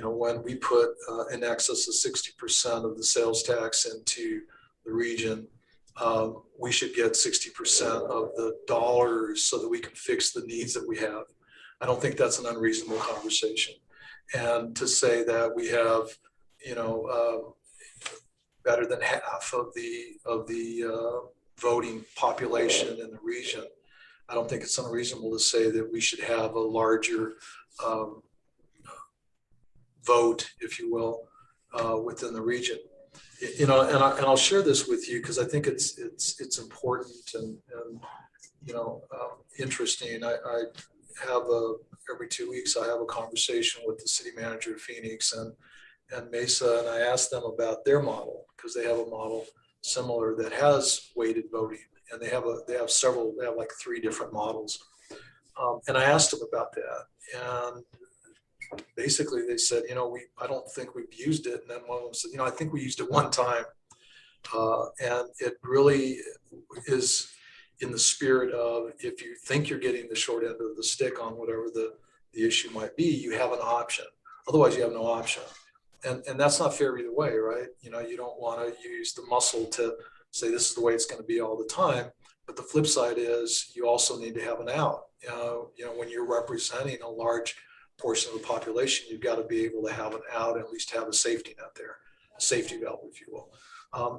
S2: when we put in excess of 60% of the sales tax into the region, we should get 60% of the dollars so that we can fix the needs that we have. I don't think that's an unreasonable conversation. And to say that we have, better than half of the voting population in the region, I don't think it's unreasonable to say that we should have a larger vote, if you will, within the region. And I'll share this with you because I think it's important and interesting. I have every 2 weeks I have a conversation with the city manager of Phoenix and Mesa, and I ask them about their model because they have a model similar that has weighted voting, and they have like 3 different models. And I asked them about that, and basically they said, I don't think we've used it. And then one of them said, I think we used it one time. And it really is in the spirit of, if you think you're getting the short end of the stick on whatever the issue might be, you have an option. Otherwise you have no option. And that's not fair either way, right? You don't want to use the muscle to say this is the way it's going to be all the time. But the flip side is you also need to have an out. When you're representing a large portion of the population, you've got to be able to have an out, and at least have a safety net there, a safety valve, if you will.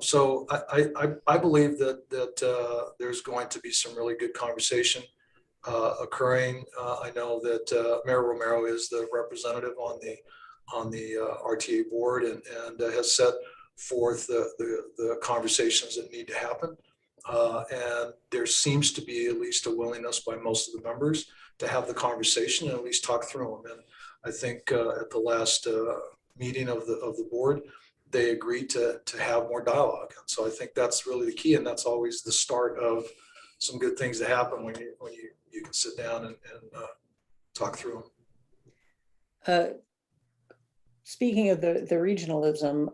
S2: So I believe that there's going to be some really good conversation occurring. I know that Mayor Romero is the representative on the RTA board and has set forth the conversations that need to happen. And there seems to be at least a willingness by most of the members to have the conversation and at least talk through them. And I think at the last meeting of the board, they agreed to have more dialogue. And so I think that's really the key, and that's always the start of some good things to happen when you can sit down and talk through them.
S1: Speaking of the regionalism,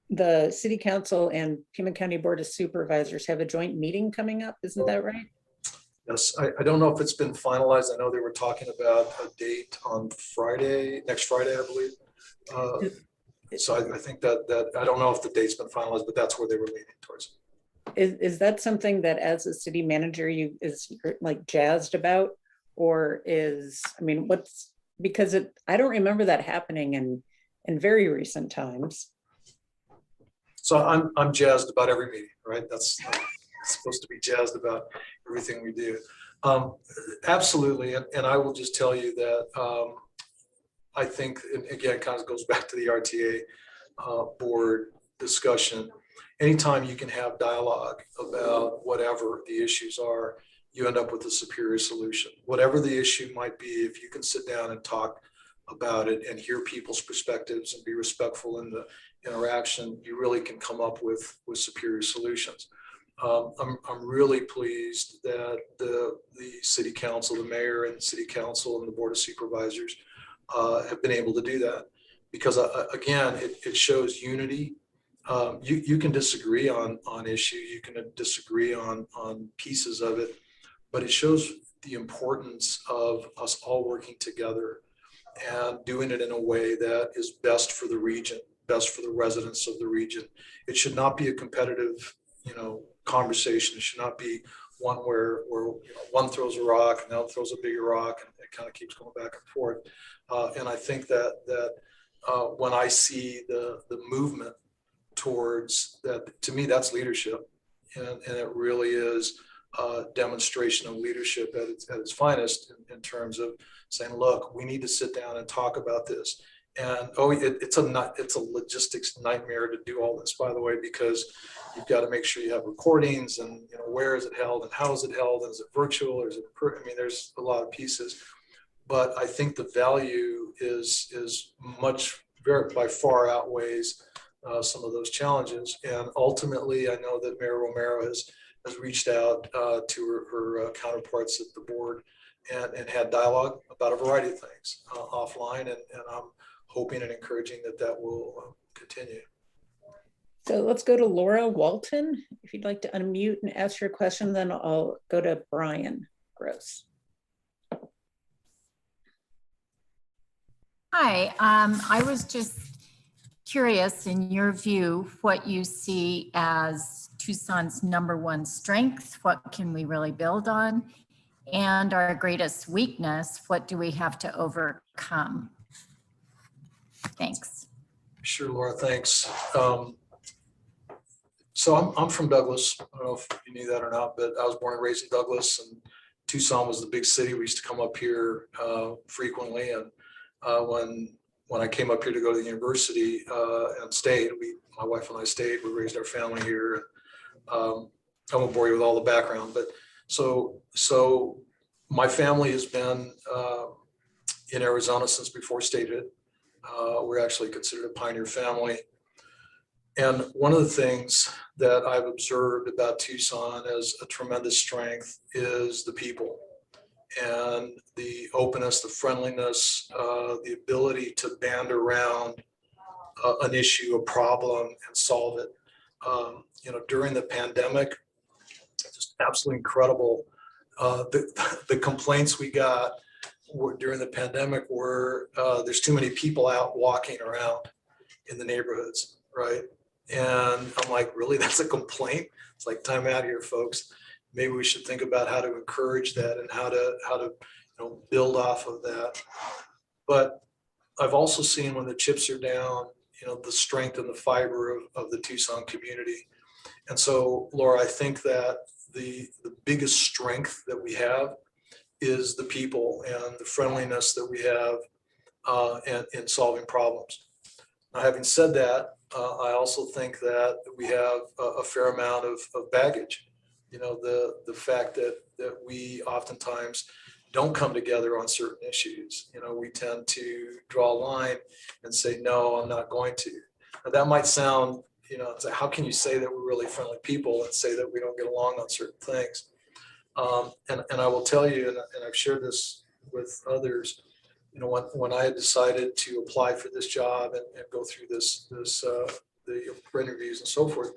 S1: the City Council and Pima County Board of Supervisors have a joint meeting coming up. Isn't that right?
S2: Yes, I don't know if it's been finalized. I know they were talking about a date on next Friday, I believe. So I think that I don't know if the date's been finalized, but that's where they were leaning towards.
S1: Is that something that as a city manager is like jazzed about, or because I don't remember that happening in very recent times.
S2: So I'm jazzed about every meeting, right? That's supposed to be jazzed about everything we do. Absolutely, and I will just tell you that I think, and again, it kind of goes back to the RTA board discussion. Anytime you can have dialogue about whatever the issues are, you end up with a superior solution. Whatever the issue might be, if you can sit down and talk about it and hear people's perspectives and be respectful in the interaction, you really can come up with superior solutions. I'm really pleased that the city council, the mayor and the city council and the board of supervisors have been able to do that, because again, it shows unity. You can disagree on issues, you can disagree on pieces of it, but it shows the importance of us all working together and doing it in a way that is best for the region, best for the residents of the region. It should not be a competitive, conversation. It should not be one where one throws a rock and the other throws a bigger rock, and it kind of keeps going back and forth. And I think that when I see the movement towards that, to me, that's leadership, and it really is a demonstration of leadership at its finest in terms of saying, look, we need to sit down and talk about this. And it's a logistics nightmare to do all this, by the way, because you've got to make sure you have recordings and where is it held and how is it held, and is it virtual or is it there's a lot of pieces. But I think the value is by far outweighs some of those challenges. And ultimately, I know that Mayor Romero has reached out to her counterparts at the board and had dialogue about a variety of things offline, and I'm hoping and encouraging that will continue.
S1: So let's go to Laura Walton. If you'd like to unmute and ask your question, then I'll go to Brian Gross.
S7: Hi, I was just curious, in your view, what you see as Tucson's #1 strength. What can we really build on? And our greatest weakness, what do we have to overcome? Thanks.
S2: Sure, Laura, thanks. So I'm from Douglas. I don't know if you knew that or not, but I was born and raised in Douglas, and Tucson was the big city. We used to come up here frequently, and when I came up here to go to the university and stayed, my wife and I stayed. We raised our family here. I won't bore you with all the background, but so my family has been in Arizona since before statehood. We're actually considered a pioneer family. And one of the things that I've observed about Tucson as a tremendous strength is the people and the openness, the friendliness, the ability to band around an issue, a problem, and solve it. During the pandemic, just absolutely incredible. The complaints we got during the pandemic were there's too many people out walking around in the neighborhoods, right? And I'm like, really, that's a complaint? It's like, time out here, folks. Maybe we should think about how to encourage that and how to build off of that. But I've also seen when the chips are down, the strength and the fiber of the Tucson community. And so, Laura, I think that the biggest strength that we have is the people and the friendliness that we have in solving problems. Now, having said that, I also think that we have a fair amount of baggage. The fact that we oftentimes don't come together on certain issues. We tend to draw a line and say, no, I'm not going to. Now, that might sound, it's like, how can you say that we're really friendly people and say that we don't get along on certain things? And I will tell you, and I've shared this with others, when I had decided to apply for this job and go through the interviews and so forth,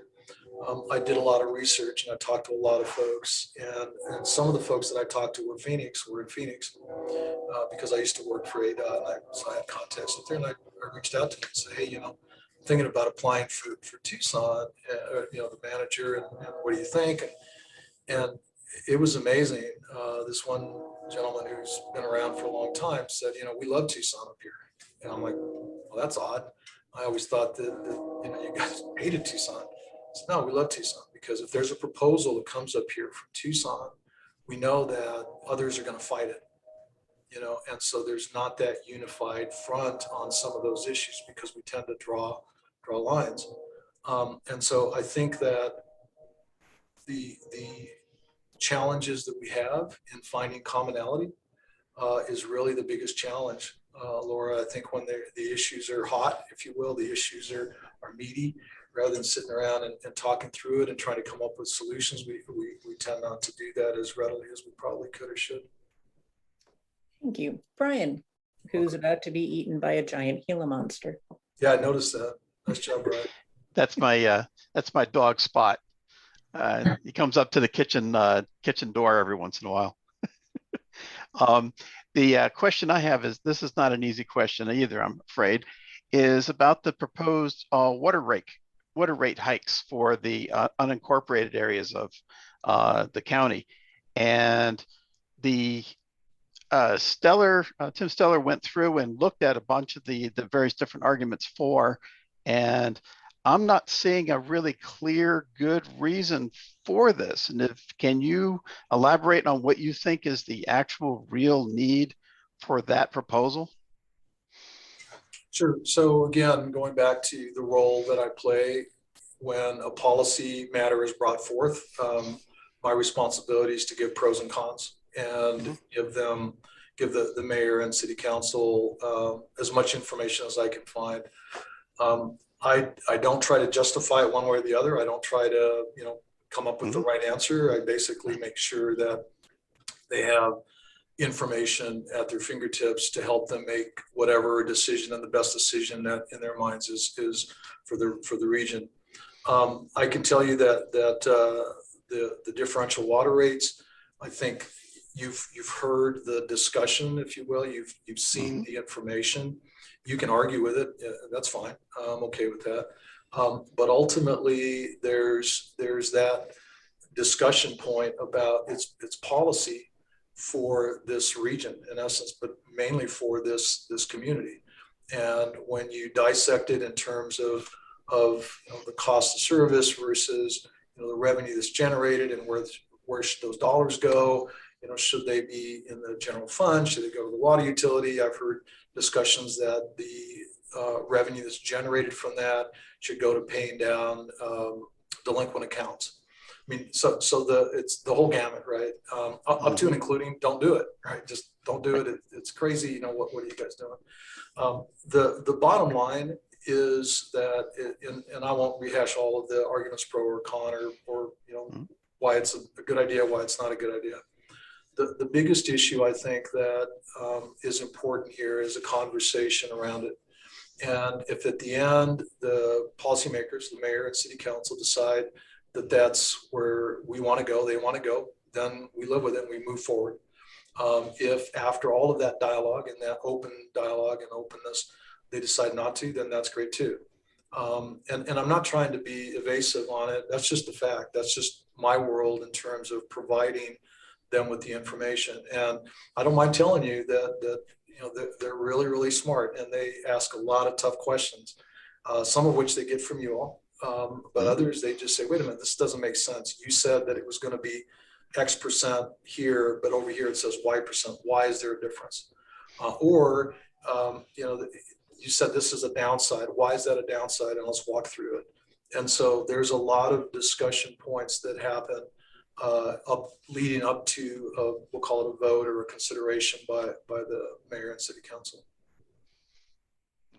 S2: I did a lot of research and I talked to a lot of folks, and some of the folks that I talked to were in Phoenix, because I used to work for ADOT, so I had contacts up there, and I reached out to them and said, hey, I'm thinking about applying for Tucson, the manager, and what do you think? And it was amazing. This one gentleman who's been around for a long time said, we love Tucson up here. And I'm like, well, that's odd. I always thought that you guys hated Tucson. So no, we love Tucson because if there's a proposal that comes up here from Tucson, we know that others are going to fight it, and so there's not that unified front on some of those issues because we tend to draw lines. And so I think that the challenges that we have in finding commonality is really the biggest challenge, Laura. I think when the issues are hot, if you will, the issues are meaty, rather than sitting around and talking through it and trying to come up with solutions, we tend not to do that as readily as we probably could or should.
S1: Thank you. Brian, who's about to be eaten by a giant Gila monster.
S2: Yeah, I noticed that. Nice job, Brian.
S4: That's my dog Spot. He comes up to the kitchen door every once in a while. The question I have is, this is not an easy question either, I'm afraid, is about the proposed water rate hikes for the unincorporated areas of the county. And the Tim Stellar went through and looked at a bunch of the various different arguments for, and I'm not seeing a really clear, good reason for this. And can you elaborate on what you think is the actual real need for that proposal?
S2: Sure. So again, going back to the role that I play when a policy matter is brought forth, my responsibility is to give pros and cons and give the mayor and city council as much information as I can find. I don't try to justify it one way or the other. I don't try to, come up with the right answer. I basically make sure that they have information at their fingertips to help them make whatever decision, and the best decision that in their minds is for the region. I can tell you that the differential water rates, I think, you've heard the discussion, if you will. You've seen the information. You can argue with it. That's fine. I'm okay with that. But ultimately, there's that discussion point about its policy for this region, in essence, but mainly for this community. And when you dissect it in terms of the cost of service versus the revenue that's generated and where should those dollars go? Should they be in the general fund? Should they go to the water utility? I've heard discussions that the revenue that's generated from that should go to paying down delinquent accounts. I mean, so it's the whole gamut, right? Up to and including don't do it, right? Just don't do it. It's crazy. What are you guys doing? The bottom line is that, and I won't rehash all of the arguments pro or con or why it's a good idea, why it's not a good idea. The biggest issue I think that is important here is a conversation around it. And if at the end the policymakers, the mayor and city council decide that that's where we want to go, they want to go, then we live with it and we move forward. If after all of that dialogue and that open dialogue and openness, they decide not to, then that's great too. And I'm not trying to be evasive on it. That's just the fact. That's just my world in terms of providing them with the information. And I don't mind telling you that they're really, really smart and they ask a lot of tough questions, some of which they get from you all. But others, they just say, wait a minute, this doesn't make sense. You said that it was going to be X percent here, but over here it says Y percent. Why is there a difference? Or you said this is a downside. Why is that a downside? And let's walk through it. And so there's a lot of discussion points that happen leading up to we'll call it a vote or a consideration by the mayor and city council.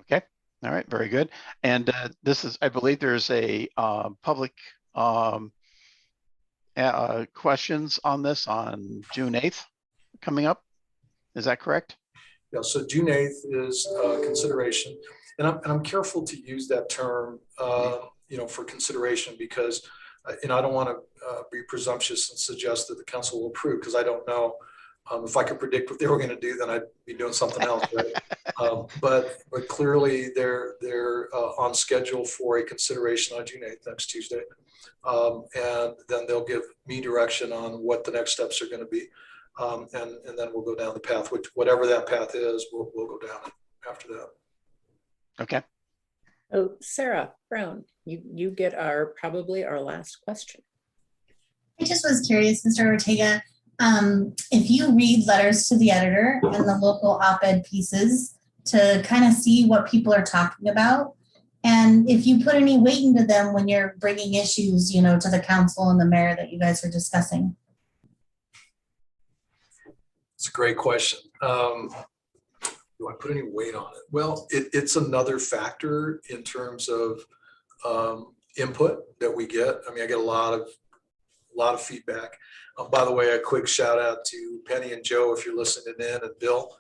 S4: Okay. All right. Very good. And this is, I believe there's a public questions on this on June 8th coming up. Is that correct?
S2: Yeah. So June 8th is consideration, and I'm careful to use that term, for consideration because I don't want to be presumptuous and suggest that the council will approve because I don't know. If I could predict what they were going to do, then I'd be doing something else, right? But clearly they're on schedule for a consideration on June 8th, next Tuesday. And then they'll give me direction on what the next steps are going to be. And then we'll go down the path, whatever that path is, we'll go down it after that.
S4: Okay.
S1: Oh, Sarah Brown, you get probably our last question.
S3: I just was curious, Mr. Ortega, if you read letters to the editor and the local op-ed pieces to kind of see what people are talking about, and if you put any weight into them when you're bringing issues, to the council and the mayor that you guys are discussing.
S2: It's a great question. Do I put any weight on it? Well, it's another factor in terms of input that we get. I mean, I get a lot of feedback. By the way, a quick shout out to Penny and Joe, if you're listening in, and Bill.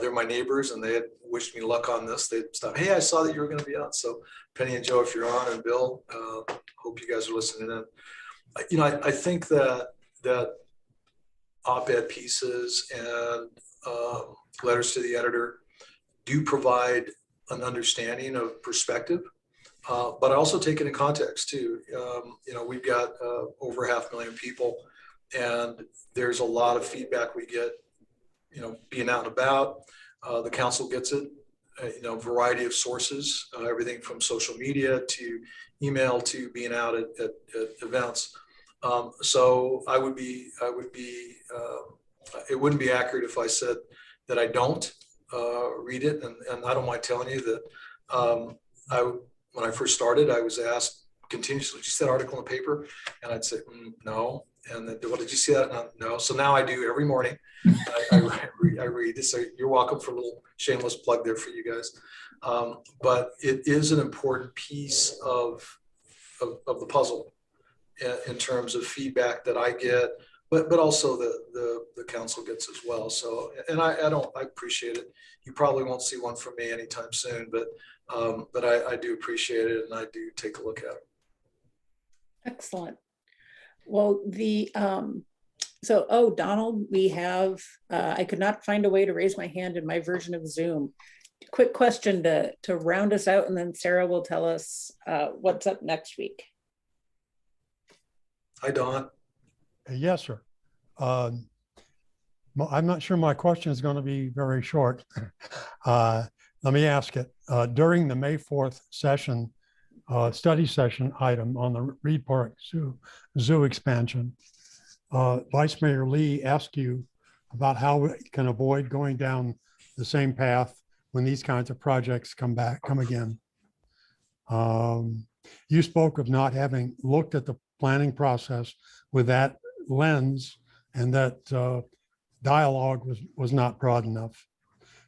S2: They're my neighbors and they had wished me luck on this. They stopped, hey, I saw that you were going to be on. So Penny and Joe, if you're on, and Bill, hope you guys are listening in. I think that op-ed pieces and letters to the editor do provide an understanding of perspective, but I also take it in context too. We've got over 500,000 people, and there's a lot of feedback we get, being out and about. The council gets it, variety of sources, everything from social media to email to being out at events. So it wouldn't be accurate if I said that I don't read it. And I don't mind telling you that when I first started, I was asked continuously, did you see that article in the paper? And I'd say, no. And then, well, did you see that? No. So now I do every morning. I read this. So you're welcome for a little shameless plug there for you guys. But it is an important piece of the puzzle in terms of feedback that I get, but also the council gets as well. So, and I appreciate it. You probably won't see one from me anytime soon, but I do appreciate it, and I do take a look at it.
S1: Excellent. Well, So, oh, Donald, we have, I could not find a way to raise my hand in my version of Zoom. Quick question to round us out, and then Sarah will tell us what's up next week.
S2: Hi, Don.
S8: Yes, sir. I'm not sure my question is going to be very short. Let me ask it. During the May 4th session, study session item on the Reed Park Zoo expansion, Vice Mayor Lee asked you about how we can avoid going down the same path when these kinds of projects come again. You spoke of not having looked at the planning process with that lens, and that dialogue was not broad enough.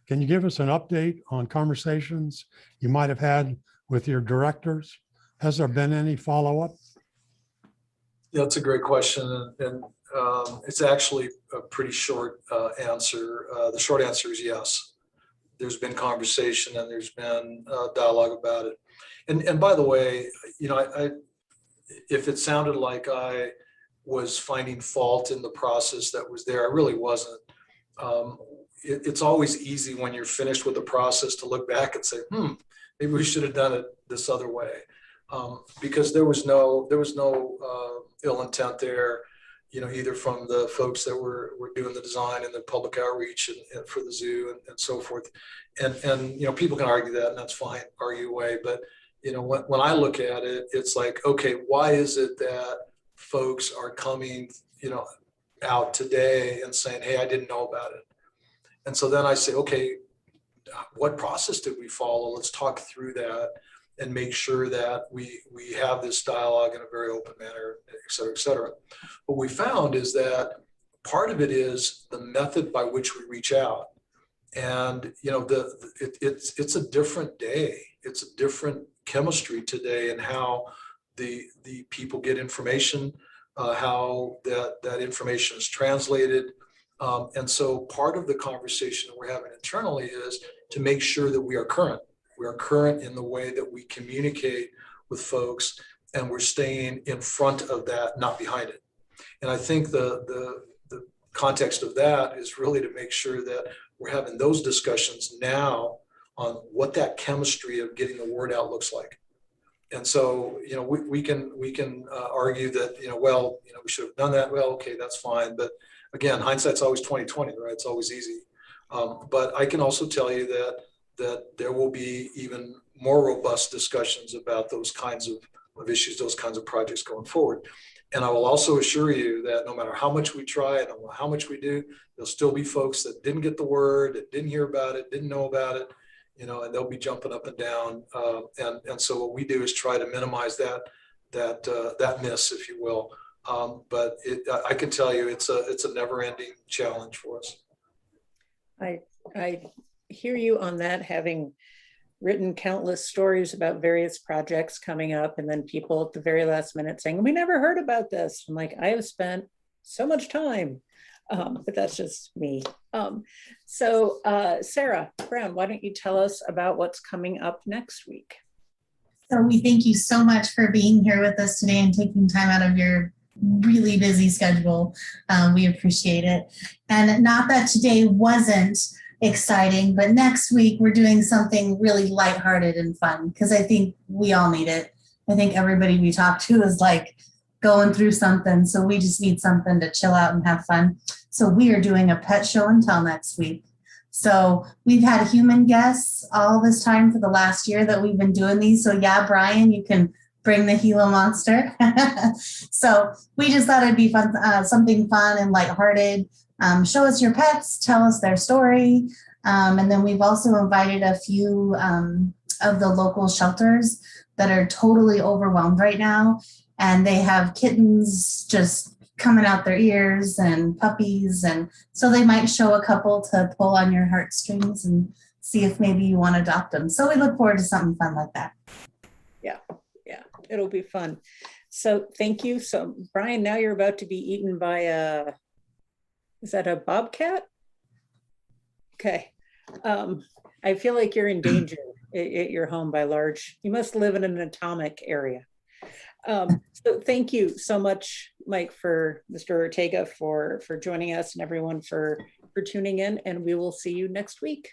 S8: Can you give us an update on conversations you might have had with your directors? Has there been any follow-up?
S2: Yeah, that's a great question. And it's actually a pretty short answer. The short answer is yes. There's been conversation and there's been dialogue about it. And by the way, you know, if it sounded like I was finding fault in the process that was there, I really wasn't. It's always easy when you're finished with the process to look back and say, maybe we should have done it this other way. Because there was no ill intent there, you know, either from the folks that were doing the design and the public outreach and for the zoo and so forth. And, you know, people can argue that, and that's fine, argue away. But, you know, when I look at it, it's like, okay, why is it that folks are coming, you know, out today and saying, hey, I didn't know about it. And so then I say, okay, what process did we follow? Let's talk through that and make sure that we have this dialogue in a very open manner, et cetera, et cetera. What we found is that part of it is the method by which we reach out. And, you know, it's a different day. It's a different chemistry today and how the people get information, how that information is translated. And so part of the conversation that we're having internally is to make sure that we are current. We are current in the way that we communicate with folks, and we're staying in front of that, not behind it. And I think the context of that is really to make sure that we're having those discussions now on what that chemistry of getting the word out looks like. And so, you know, we can argue that, you know, well, you know, we should have done that. Well, okay, that's fine. But again, hindsight's always 20/20, right? It's always easy. But I can also tell you that there will be even more robust discussions about those kinds of issues, those kinds of projects going forward. And I will also assure you that no matter how much we try and how much we do, there'll still be folks that didn't get the word, that didn't hear about it, didn't know about it, you know, and they'll be jumping up and down. And so what we do is try to minimize that miss, if you will. But I can tell you, it's a never-ending challenge for us.
S1: I hear you on that, having written countless stories about various projects coming up, and then people at the very last minute saying, we never heard about this. I'm like, I have spent so much time, but that's just me. So Sarah Brown, why don't you tell us about what's coming up next week?
S3: So we thank you so much for being here with us today and taking time out of your really busy schedule. We appreciate it. And not that today wasn't exciting, but next week we're doing something really lighthearted and fun, because I think we all need it. I think everybody we talk to is like going through something, so we just need something to chill out and have fun. So we are doing a pet show and tell next week. So we've had human guests all this time for the last year that we've been doing these. So yeah, Brian, you can bring the Gila monster. So we just thought it'd be fun, something fun and lighthearted. Show us your pets, tell us their story. And then we've also invited a few of the local shelters that are totally overwhelmed right now. And they have kittens just coming out their ears and puppies. And so they might show a couple to pull on your heartstrings and see if maybe you want to adopt them. So we look forward to something fun like that.
S1: Yeah, it'll be fun. So thank you. So Brian, now you're about to be eaten by is that a bobcat? Okay. I feel like you're in danger at your home by large. You must live in an atomic area. So thank you so much, Mike, for Mr. Ortega for joining us, and everyone for tuning in, and we will see you next week.